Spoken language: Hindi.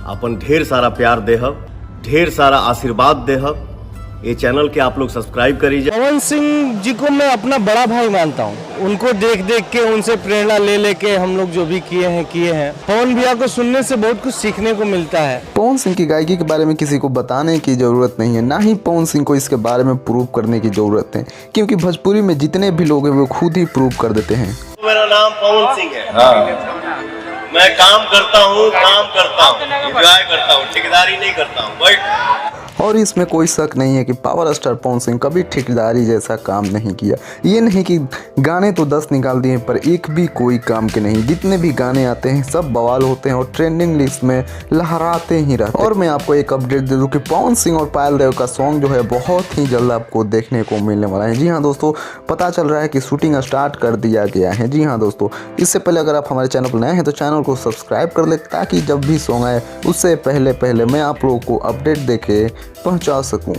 अपन ढेर सारा प्यार देहब, ढेर सारा आशीर्वाद देहब। ये चैनल के आप लोग सब्सक्राइब करिए। पवन सिंह जी को मैं अपना बड़ा भाई मानता हूँ। उनको देख देख के, उनसे प्रेरणा ले लेके हम लोग जो भी किए हैं। पवन भैया को सुनने से बहुत कुछ सीखने को मिलता है। पवन सिंह की गायकी के बारे में किसी को बताने की जरूरत नहीं है, ना ही पवन सिंह को इसके बारे में प्रूव करने की जरूरत है, क्योंकि भोजपुरी में जितने भी लोग हैं वो खुद ही प्रूव कर देते हैं। मेरा नाम पवन सिंह है। मैं काम करता हूँ, एंजॉय करता हूँ, ठेकेदारी नहीं करता हूँ। बट और इसमें कोई शक नहीं है कि पावर स्टार पवन सिंह कभी ठेकेदारी जैसा काम नहीं किया। ये नहीं कि गाने तो 10 निकाल दिए पर एक भी कोई काम के नहीं। जितने भी गाने आते हैं सब बवाल होते हैं और ट्रेंडिंग लिस्ट में लहराते ही रहते हैं। और मैं आपको एक अपडेट दे दूं कि पवन सिंह और पायल देव का सॉन्ग जो है बहुत ही जल्द आपको देखने को मिलने वाला है। जी हाँ दोस्तों, पता चल रहा है कि शूटिंग स्टार्ट कर दिया गया है। जी हाँ दोस्तों, इससे पहले अगर आप हमारे चैनल पर नए हैं तो चैनल को सब्सक्राइब कर ले, ताकि जब भी सॉन्ग आए उससे पहले मैं आप लोगों को अपडेट देके पहुंचा सकूं।